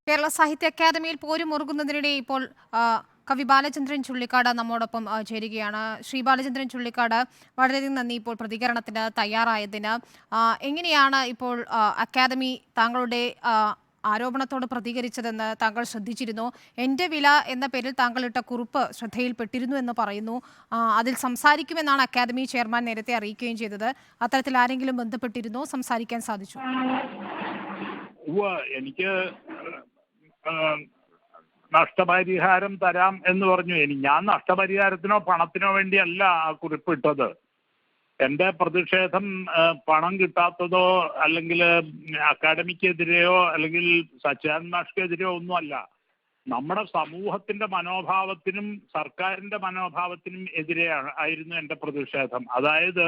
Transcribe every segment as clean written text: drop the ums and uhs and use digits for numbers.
കേരള സാഹിത്യ അക്കാദമിയിൽ പോരുമുറുകുന്നതിനിടെ ഇപ്പോൾ കവി ബാലചന്ദ്രൻ ചുള്ളിക്കാട് നമ്മോടൊപ്പം ചേരുകയാണ്. ശ്രീ ബാലചന്ദ്രൻ ചുള്ളിക്കാട്, വളരെയധികം നന്ദി ഇപ്പോൾ പ്രതികരണത്തിന് തയ്യാറായതിന്. എങ്ങനെയാണ് ഇപ്പോൾ അക്കാദമി താങ്കളുടെ ആരോപണത്തോട് പ്രതികരിച്ചതെന്ന് താങ്കൾ ശ്രദ്ധിച്ചിരുന്നു? എൻ്റെ വില എന്ന പേരിൽ താങ്കൾ ഇട്ട കുറിപ്പ് ശ്രദ്ധയിൽപ്പെട്ടിരുന്നു എന്ന് പറയുന്നു. അതിൽ സംസാരിക്കുമെന്നാണ് അക്കാദമി ചെയർമാൻ നേരത്തെ അറിയിക്കുകയും ചെയ്തത്. അത്തരത്തിൽ ആരെങ്കിലും ബന്ധപ്പെട്ടിരുന്നോ? സംസാരിക്കാൻ സാധിച്ചു? എനിക്ക് നഷ്ടപരിഹാരം തരാം എന്ന് പറഞ്ഞു. ഞാൻ നഷ്ടപരിഹാരത്തിനോ പണത്തിനോ വേണ്ടിയല്ല ആ കുറിപ്പിട്ടത്. എൻ്റെ പ്രതിഷേധം പണം കിട്ടാത്തതോ അല്ലെങ്കിൽ അക്കാഡമിക്കെതിരെയോ അല്ലെങ്കിൽ സച്ചിദാനന്ദ മാഷ്ക്കെതിരെയോ ഒന്നുമല്ല. നമ്മുടെ സമൂഹത്തിന്റെ മനോഭാവത്തിനും സർക്കാരിന്റെ മനോഭാവത്തിനും എതിരെയാണ് ആയിരുന്നു എൻ്റെ പ്രതിഷേധം. അതായത്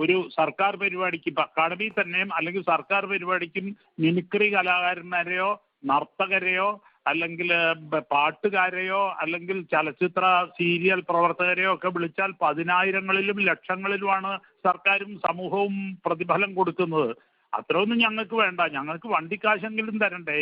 ഒരു സർക്കാർ പരിപാടിക്ക് ഇപ്പം അക്കാഡമി തന്നെയും അല്ലെങ്കിൽ സർക്കാർ പരിപാടിക്കും മിമിക്രി കലാകാരന്മാരെയോ നർത്തകരെയോ അല്ലെങ്കിൽ പാട്ടുകാരെയോ അല്ലെങ്കിൽ ചലച്ചിത്ര സീരിയൽ പ്രവർത്തകരെയോ ഒക്കെ വിളിച്ചാൽ പതിനായിരങ്ങളിലും ലക്ഷങ്ങളിലുമാണ് സർക്കാരും സമൂഹവും പ്രതിഫലം കൊടുക്കുന്നത്. അത്രയൊന്നും ഞങ്ങൾക്ക് വേണ്ട. ഞങ്ങൾക്ക് വണ്ടിക്കാശെങ്കിലും തരണ്ടേ?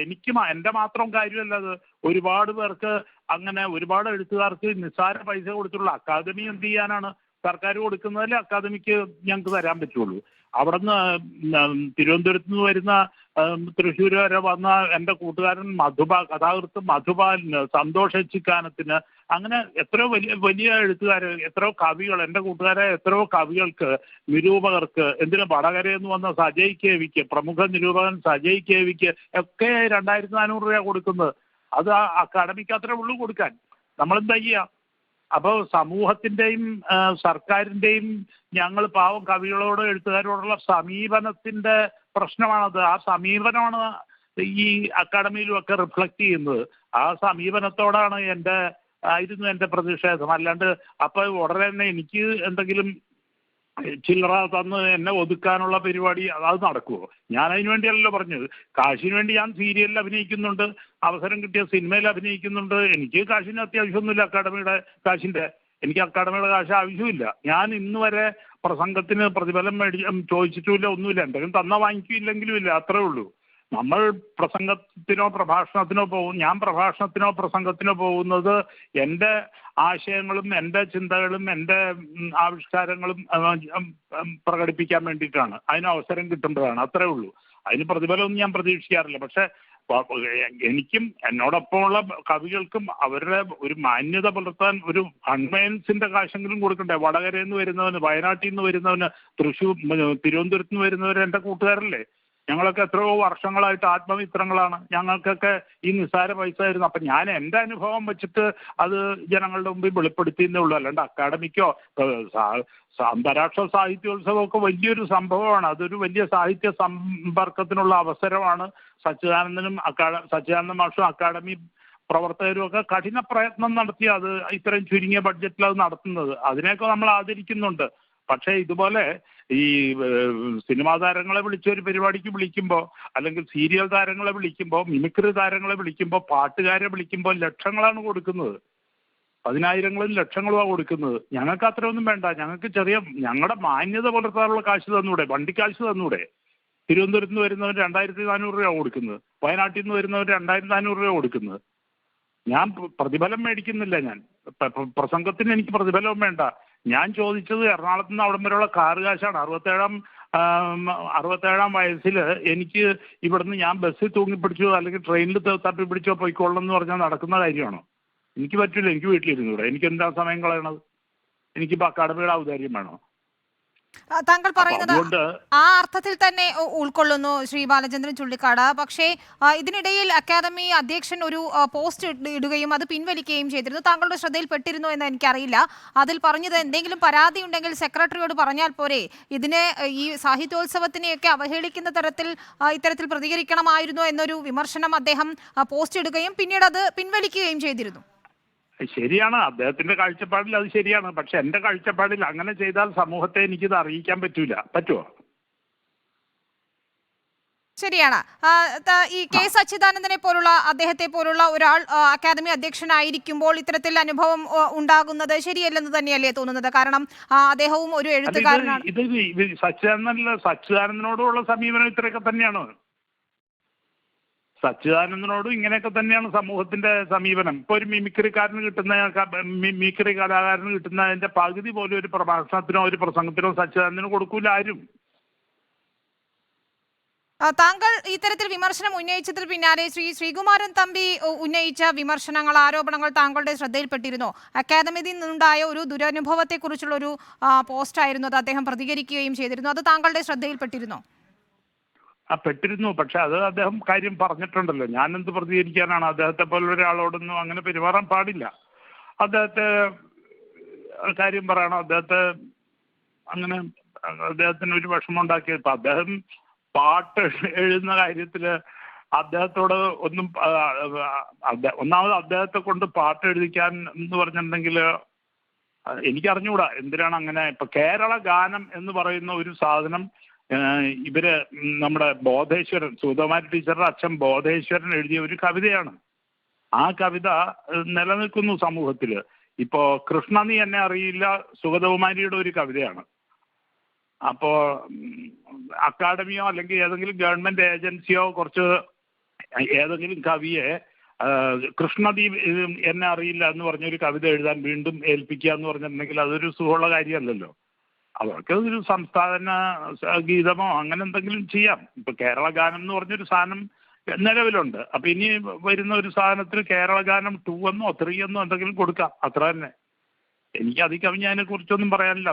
എൻ്റെ മാത്രം കാര്യമല്ല അത്. ഒരുപാട് പേർക്ക് അങ്ങനെ ഒരുപാട് എഴുത്തുകാർക്ക് നിസ്സാര പൈസ കൊടുത്തുള്ള അക്കാദമി എന്ത് ചെയ്യാനാണ്? സർക്കാർ കൊടുക്കുന്നതിൽ അക്കാദമിക്ക് ഞങ്ങൾക്ക് തരാൻ പറ്റുള്ളൂ. അവിടുന്ന് തിരുവനന്തപുരത്ത് നിന്ന് വരുന്ന തൃശ്ശൂർ വരെ വന്ന എൻ്റെ കൂട്ടുകാരൻ കഥാകൃത്ത് മധുപാലിന്, സന്തോഷ് എച്ചിക്കാനത്തിന്, അങ്ങനെ എത്രയോ വലിയ വലിയ എഴുത്തുകാർ, എത്രയോ കവികൾ, എൻ്റെ കൂട്ടുകാരെ എത്രയോ കവികൾക്ക്, നിരൂപകർക്ക്, എന്തിനു വടകരയെന്ന് വന്ന സജയ് കെ വിക്ക്, പ്രമുഖ നിരൂപകൻ സജയ് കെ വിക്ക് ഒക്കെ 2400 രൂപ കൊടുക്കുന്നത്. അത് അക്കാദമിക്ക് അത്രേ ഉള്ളൂ കൊടുക്കാൻ. നമ്മളെന്താ ചെയ്യുക? അപ്പോൾ സമൂഹത്തിൻ്റെയും സർക്കാരിൻ്റെയും ഞങ്ങൾ പാവം കവികളോട് എഴുത്തുകാരോടുള്ള സമീപനത്തിൻ്റെ പ്രശ്നമാണത്. ആ സമീപനമാണ് ഈ അക്കാഡമിയിലും ഒക്കെ റിഫ്ലക്റ്റ് ചെയ്യുന്നത്. ആ സമീപനത്തോടാണ് ആയിരുന്നു എൻ്റെ പ്രതിഷേധം. അല്ലാണ്ട് അപ്പോൾ ഉടനെ തന്നെ എനിക്ക് എന്തെങ്കിലും ചില്ലറ തന്ന് എന്നെ ഒതുക്കാനുള്ള പരിപാടി അത് നടക്കുമോ? ഞാൻ അതിനു വേണ്ടിയല്ലല്ലോ പറഞ്ഞത്. കാശിന് വേണ്ടി ഞാൻ സീരിയലിൽ അഭിനയിക്കുന്നുണ്ട്, അവസരം കിട്ടിയ സിനിമയിൽ അഭിനയിക്കുന്നുണ്ട്. എനിക്ക് കാശിന് അത്യാവശ്യമൊന്നുമില്ല, അക്കാഡമിയുടെ കാശിൻ്റെ. എനിക്ക് അക്കാഡമിയുടെ കാശ് ആവശ്യമില്ല. ഞാൻ ഇന്ന് വരെ പ്രസംഗത്തിന് പ്രതിഫലം ചോദിച്ചിട്ടുമില്ല, ഒന്നുമില്ല. എന്തെങ്കിലും തന്നാൽ വാങ്ങിക്കില്ലെങ്കിലും ഇല്ല, അത്രേ ഉള്ളൂ. നമ്മൾ പ്രസംഗത്തിനോ പ്രഭാഷണത്തിനോ ഞാൻ പ്രഭാഷണത്തിനോ പ്രസംഗത്തിനോ പോകുന്നത് എൻ്റെ ആശയങ്ങളും എൻ്റെ ചിന്തകളും എൻ്റെ ആവിഷ്കാരങ്ങളും പ്രകടിപ്പിക്കാൻ വേണ്ടിയിട്ടാണ്. അതിന് അവസരം കിട്ടുമ്പോഴാണ്, അത്രേ ഉള്ളൂ. അതിന് പ്രതിഫലമൊന്നും ഞാൻ പ്രതീക്ഷിക്കാറില്ല. പക്ഷെ എനിക്കും എന്നോടൊപ്പമുള്ള കവികൾക്കും അവരുടെ ഒരു മാന്യത പുലർത്താൻ ഒരു കൺവെയൻസിന്റെ കാശെങ്കിലും കൊടുക്കണ്ടേ? വടകരയിൽ നിന്ന് വരുന്നവന്, വയനാട്ടിൽ നിന്ന് വരുന്നവന്, തിരുവനന്തപുരത്ത് നിന്ന് വരുന്നവർ എൻ്റെ കൂട്ടുകാരല്ലേ? ഞങ്ങളൊക്കെ എത്രയോ വർഷങ്ങളായിട്ട് ആത്മമിത്രങ്ങളാണ്. ഞങ്ങൾക്കൊക്കെ ഈ നിസ്സാര പൈസ ആയിരുന്നു. അപ്പം ഞാൻ എൻ്റെ അനുഭവം വെച്ചിട്ട് അത് ജനങ്ങളുടെ മുമ്പിൽ വെളിപ്പെടുത്തിയെന്നേ ഉള്ളൂ. അല്ലാണ്ട് അക്കാഡമിക്കോ അന്താരാഷ്ട്ര സാഹിത്യോത്സവമൊക്കെ വലിയൊരു സംഭവമാണ്. അതൊരു വലിയ സാഹിത്യ സമ്പർക്കത്തിനുള്ള അവസരമാണ്. സച്ചിദാനന്ദ മാഷും അക്കാഡമി പ്രവർത്തകരും ഒക്കെ കഠിന പ്രയത്നം നടത്തി അത് ഇത്രയും ചുരുങ്ങിയ ബഡ്ജറ്റിൽ അത് നടത്തുന്നത്. അതിനെയൊക്കെ നമ്മൾ ആദരിക്കുന്നുണ്ട്. പക്ഷേ ഇതുപോലെ ഈ സിനിമാ താരങ്ങളെ വിളിച്ചൊരു പരിപാടിക്ക് വിളിക്കുമ്പോൾ, അല്ലെങ്കിൽ സീരിയൽ താരങ്ങളെ വിളിക്കുമ്പോൾ, മിമിക്രി താരങ്ങളെ വിളിക്കുമ്പോൾ, പാട്ടുകാരെ വിളിക്കുമ്പോൾ ലക്ഷങ്ങളാണ് കൊടുക്കുന്നത്. പതിനായിരങ്ങളും ലക്ഷങ്ങളുമാണ് കൊടുക്കുന്നത്. ഞങ്ങൾക്ക് അത്രയൊന്നും വേണ്ട. ഞങ്ങൾക്ക് ഞങ്ങളുടെ മാന്യത പുലർത്താനുള്ള കാശ് തന്നൂടെ? വണ്ടിക്കാശ് തന്നൂടെ? തിരുവനന്തപുരത്ത് നിന്ന് വരുന്നവർ 2400 രൂപ കൊടുക്കുന്നത്, വയനാട്ടിൽ നിന്ന് വരുന്നവർ 2400 രൂപ കൊടുക്കുന്നത്. ഞാൻ പ്രതിഫലം മേടിക്കുന്നില്ല. ഞാൻ പ്രസംഗത്തിന് എനിക്ക് പ്രതിഫലവും വേണ്ട. ഞാൻ ചോദിച്ചത് എറണാകുളത്ത് നിന്ന് അവിടം വരെയുള്ള കാറ് കാശാണ്. 67-ാം വയസ്സിൽ എനിക്ക് ഇവിടുന്ന് ഞാൻ ബസ്സിൽ തൂങ്ങിപ്പിടിച്ചോ അല്ലെങ്കിൽ ട്രെയിനിൽ തപ്പിപ്പിടിച്ചോ പോയിക്കൊള്ളണം എന്ന് പറഞ്ഞാൽ നടക്കുന്ന കാര്യമാണോ? എനിക്ക് പറ്റില്ല. എനിക്ക് വീട്ടിലിരുന്നൂടെ? എനിക്ക് എന്താ സമയം കളയണത്? എനിക്കിപ്പോൾ അക്കാഡമിയുടെ ഔദാര്യം വേണോ? താങ്കൾ പറയുന്നത് ആ അർത്ഥത്തിൽ തന്നെ ഉൾക്കൊള്ളുന്നു ശ്രീ ബാലചന്ദ്രൻ ചുള്ളിക്കാട്. പക്ഷേ ഇതിനിടയിൽ അക്കാദമി അധ്യക്ഷൻ ഒരു പോസ്റ്റ് ഇടുകയും അത് പിൻവലിക്കുകയും ചെയ്തിരുന്നു. താങ്കളുടെ ശ്രദ്ധയിൽപ്പെട്ടിരുന്നു എന്ന് എനിക്കറിയില്ല. അതിൽ പറഞ്ഞത് എന്തെങ്കിലും പരാതി ഉണ്ടെങ്കിൽ സെക്രട്ടറിയോട് പറഞ്ഞാൽ പോരെ, ഇതിനെ ഈ സാഹിത്യോത്സവത്തിനെയൊക്കെ അവഹേളിക്കുന്ന തരത്തിൽ ഇത്തരത്തിൽ പ്രതികരിക്കണമായിരുന്നു എന്നൊരു വിമർശനം അദ്ദേഹം പോസ്റ്റ് ഇടുകയും പിന്നീട് അത് പിൻവലിക്കുകയും ചെയ്തിരുന്നു. ശരിയാണ്, അദ്ദേഹത്തിന്റെ കാഴ്ചപ്പാടിൽ അത് ശരിയാണ്. പക്ഷെ എൻ്റെ കാഴ്ചപ്പാടിൽ അങ്ങനെ ചെയ്താൽ സമൂഹത്തെ എനിക്കിത് അറിയിക്കാൻ പറ്റുമോ? ശരിയാണ്. ഈ കെ സച്ചിദാനന്ദനെ പോലുള്ള അദ്ദേഹത്തെ പോലുള്ള ഒരാൾ അക്കാദമി അധ്യക്ഷനായിരിക്കുമ്പോൾ ഇത്തരത്തിൽ അനുഭവം ഉണ്ടാകുന്നത് ശരിയല്ലെന്ന് തന്നെയല്ലേ തോന്നുന്നത്? കാരണം അദ്ദേഹവും ഒരു എഴുത്തുകാരനാണ്. ഇത് സച്ചിദാനന്ദനോടുള്ള സമീപനം ഇത്രയൊക്കെ തന്നെയാണ്. സച്ചിദാനന്ദനോടും ഇങ്ങനെയൊക്കെ തന്നെയാണ് സമൂഹത്തിന്റെ സമീപനം. ഇപ്പൊ ഒരു മിമിക്രിക്കാരന് കിട്ടുന്ന മിമിക്രി കലാകാരന് കിട്ടുന്നതിന്റെ പകുതി പോലും ഒരു പ്രഭാഷണത്തിനോ ഒരു പ്രസംഗത്തിനോ സച്ചിദാനന്ദന് കൊടുക്കൂല ആരും. താങ്കൾ ഇത്തരത്തിൽ വിമർശനം ഉന്നയിച്ചതിൽ പിന്നാലെ ശ്രീകുമാരൻ തമ്പി ഉന്നയിച്ച വിമർശനങ്ങൾ, ആരോപണങ്ങൾ താങ്കളുടെ ശ്രദ്ധയിൽപ്പെട്ടിരുന്നോ? അക്കാദമിയിൽ നിന്നുണ്ടായ ഒരു ദുരനുഭവത്തെക്കുറിച്ചുള്ള ഒരു പോസ്റ്റായിരുന്നു അത്. അദ്ദേഹം പ്രതികരിക്കുകയും ചെയ്തിരുന്നു. അത് താങ്കളുടെ ശ്രദ്ധയിൽപ്പെട്ടിരുന്നോ? പെട്ടിരുന്നു. പക്ഷെ അത് അദ്ദേഹം കാര്യം പറഞ്ഞിട്ടുണ്ടല്ലോ. ഞാൻ എന്ത് പ്രതികരിക്കാനാണ്? അദ്ദേഹത്തെ പോലെ ഒരാളോടൊന്നും അങ്ങനെ പെരുമാറാൻ പാടില്ല. അദ്ദേഹത്തെ കാര്യം പറയണം. അദ്ദേഹത്തെ അങ്ങനെ അദ്ദേഹത്തിന് ഒരു വിഷമം ഉണ്ടാക്കിയത്. ഇപ്പൊ അദ്ദേഹം പാട്ട് എഴുതുന്ന കാര്യത്തില് അദ്ദേഹത്തോട് ഒന്നും ഒന്നാമത് അദ്ദേഹത്തെ കൊണ്ട് പാട്ട് എഴുതിക്കാൻ എന്ന് പറഞ്ഞിട്ടുണ്ടെങ്കിൽ എനിക്കറിഞ്ഞുകൂടാ എന്തിനാണ് അങ്ങനെ. ഇപ്പൊ കേരള ഗാനം എന്ന് പറയുന്ന ഒരു സാധനം ഇവര് നമ്മുടെ ബോധേശ്വരൻ, സുഗതകുമാരി ടീച്ചറുടെ അച്ഛൻ ബോധേശ്വരൻ എഴുതിയ ഒരു കവിതയാണ്. ആ കവിത നിലനിൽക്കുന്നു സമൂഹത്തില്. ഇപ്പോ കൃഷ്ണ നീ എന്നെ അറിയില്ല സുഗതകുമാരിയുടെ ഒരു കവിതയാണ്. അപ്പോ അക്കാഡമിയോ അല്ലെങ്കിൽ ഏതെങ്കിലും ഗവൺമെന്റ് ഏജൻസിയോ കുറച്ച് ഏതെങ്കിലും കവിയെ കൃഷ്ണദീപ് എന്നെ അറിയില്ല എന്ന് പറഞ്ഞൊരു കവിത എഴുതാൻ വീണ്ടും ഏൽപ്പിക്കുക എന്ന് പറഞ്ഞിട്ടുണ്ടെങ്കിൽ അതൊരു സുഖമുള്ള കാര്യമല്ലല്ലോ. അവർക്ക് ഒരു സംസ്ഥാന ഗീതമോ അങ്ങനെ എന്തെങ്കിലും ചെയ്യാം. ഇപ്പൊ കേരള ഗാനം എന്ന് പറഞ്ഞൊരു സാധനം നിലവിലുണ്ട്. അപ്പൊ ഇനി വരുന്ന ഒരു സാധനത്തിന് കേരള ഗാനം 2 എന്നോ 3 എന്നോ എന്തെങ്കിലും കൊടുക്കാം, അത്ര തന്നെ. എനിക്ക് അധികം അതിനെ കുറിച്ചൊന്നും പറയാനില്ല.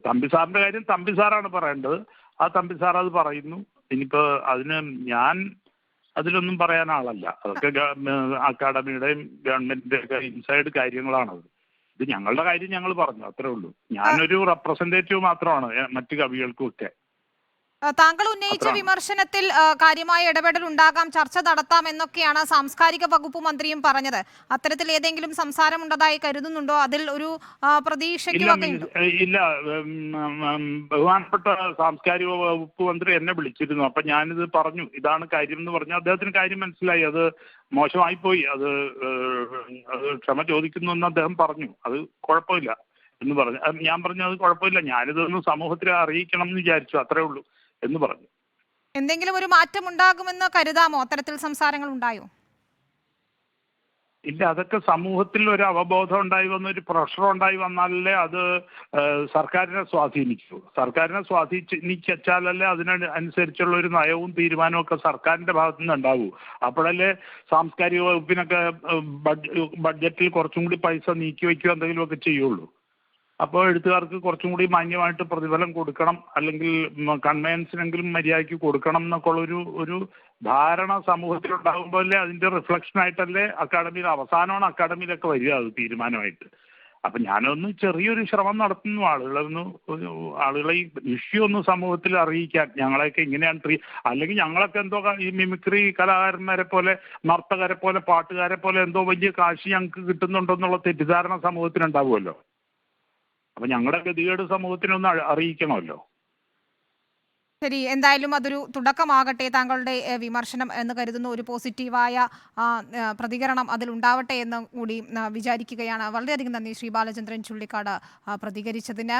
തമ്പി സാറിന്റെ കാര്യം തമ്പി സാറാണ് പറയേണ്ടത്. ആ തമ്പി സാർ അത് പറയുന്നു. ഇനിയിപ്പോ അതിന് ഞാൻ അതിലൊന്നും പറയാൻ ആളല്ല. അതൊക്കെ അക്കാഡമിയുടെയും ഗവൺമെന്റിന്റെ ഒക്കെ ഇൻസൈഡ് കാര്യങ്ങളാണത്. ഇത് ഞങ്ങളുടെ കാര്യം ഞങ്ങൾ പറഞ്ഞു, അത്രേ ഉള്ളൂ. ഞാനൊരു റെപ്രസെന്റേറ്റീവ് മാത്രമാണ് മറ്റു കവികൾക്കും ഒക്കെ. താങ്കൾ ഉന്നയിച്ച വിമർശനത്തിൽ കാര്യമായ ഇടപെടൽ ഉണ്ടാകാം, ചർച്ച നടത്താം എന്നൊക്കെയാണ് സാംസ്കാരിക വകുപ്പ് മന്ത്രിയും പറഞ്ഞത്. അത്തരത്തിൽ ഏതെങ്കിലും സംസാരം ഉണ്ടതായി കരുതുന്നുണ്ടോ? അതിൽ ഒരു പ്രതീക്ഷയ്ക്കുമൊക്കെ ഉണ്ടോ? ഇല്ല. ബഹുമാനപ്പെട്ട സാംസ്കാരിക വകുപ്പ് മന്ത്രി എന്നെ വിളിച്ചിരുന്നു. അപ്പൊ ഞാനിത് പറഞ്ഞു, ഇതാണ് കാര്യം എന്ന് പറഞ്ഞു. അദ്ദേഹത്തിന് കാര്യം മനസ്സിലായി. അത് മോശമായിപ്പോയി, അത് ക്ഷമ ചോദിക്കുന്നു എന്ന് അദ്ദേഹം പറഞ്ഞു. അത് കുഴപ്പമില്ല എന്ന് പറഞ്ഞു. ഞാൻ പറഞ്ഞു അത് കുഴപ്പമില്ല, ഞാനിതൊന്ന് സമൂഹത്തെ അറിയിക്കണം എന്ന് വിചാരിച്ചു, അത്രേ ഉള്ളൂ എന്ന് പറഞ്ഞു. എന്തെങ്കിലും ഒരു മാറ്റം ഉണ്ടാകുമെന്ന് കരുതാമോ? അത്തരത്തിൽ സംസാരങ്ങൾ ഉണ്ടായോ? ഇല്ല, അതൊക്കെ സമൂഹത്തിൽ ഒരു അവബോധം ഉണ്ടായി വന്ന, ഒരു പ്രഷർ ഉണ്ടായി വന്നാലല്ലേ അത് സർക്കാരിനെ സ്വാധീനിക്കൂ. സർക്കാരിനെ സ്വാധീനിച്ചാലല്ലേ അതിനനുസരിച്ചുള്ള ഒരു നയവും തീരുമാനവും ഒക്കെ സർക്കാരിന്റെ ഭാഗത്തു നിന്ന് ഉണ്ടാവൂ. അപ്പോഴല്ലേ സാംസ്കാരിക വകുപ്പിനൊക്കെ ബഡ്ജറ്റിൽ കുറച്ചും കൂടി പൈസ നീക്കി വയ്ക്കുക എന്തെങ്കിലുമൊക്കെ ചെയ്യുള്ളൂ. അപ്പോൾ എഴുത്തുകാർക്ക് കുറച്ചും കൂടി മാന്യമായിട്ട് പ്രതിഫലം കൊടുക്കണം, അല്ലെങ്കിൽ കൺവെൻസിനെങ്കിലും മര്യാദയ്ക്ക് കൊടുക്കണം എന്നൊക്കെ ഉള്ളൊരു ഒരു ധാരണ സമൂഹത്തിലുണ്ടാകുമ്പോഴല്ലേ അതിന്റെ റിഫ്ലക്ഷൻ ആയിട്ടല്ലേ അക്കാഡമിയിൽ അവസാനമാണ് അക്കാഡമിയിലൊക്കെ വരിക അത് തീരുമാനമായിട്ട്. അപ്പൊ ഞാനൊന്ന് ചെറിയൊരു ശ്രമം നടത്തുന്നു, ആളുകളെ ഈ ഇഷ്യൂ ഒന്ന് സമൂഹത്തിൽ അറിയിക്കാൻ. ഞങ്ങളെയൊക്കെ ഇങ്ങനെയാണ് അല്ലെങ്കിൽ ഞങ്ങളൊക്കെ എന്തോ ഈ മിമിക്രി കലാകാരന്മാരെ പോലെ, നർത്തകരെ പോലെ, പാട്ടുകാരെ പോലെ എന്തോ വലിയ കാശ് ഞങ്ങൾക്ക് കിട്ടുന്നുണ്ടോ എന്നുള്ള തെറ്റിദ്ധാരണ സമൂഹത്തിനുണ്ടാവുമല്ലോ. അപ്പൊ ഞങ്ങളുടെ ഗതികേട് സമൂഹത്തിനൊന്ന് അറിയിക്കണമല്ലോ. ശരി, എന്തായാലും അതൊരു തുടക്കമാകട്ടെ താങ്കളുടെ വിമർശനം എന്ന് കരുതുന്നു. ഒരു പോസിറ്റീവായ പ്രതികരണം അതിലുണ്ടാവട്ടെ എന്ന് കൂടി വിചാരിക്കുകയാണ്. വളരെയധികം നന്ദി ശ്രീ ബാലചന്ദ്രൻ ചുള്ളിക്കാട് പ്രതികരിച്ചതിന്.